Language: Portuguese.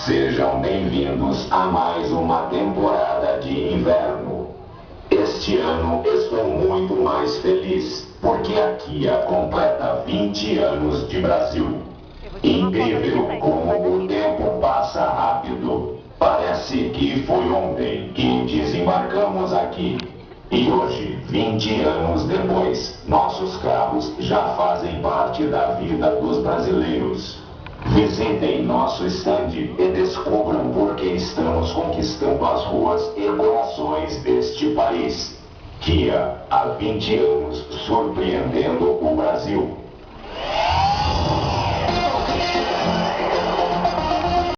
Sejam bem-vindos a mais uma temporada de inverno. Este ano estou muito mais feliz, porque a Kia completa 20 anos de Brasil. Incrível como o tempo passa rápido. Parece que foi ontem que desembarcamos aqui. E hoje, 20 anos depois, nossos carros já fazem parte da vida dos brasileiros. Visitem nosso stand e descubram por que estamos conquistando as ruas e corações deste país. Kia, há 20 anos, surpreendendo o Brasil.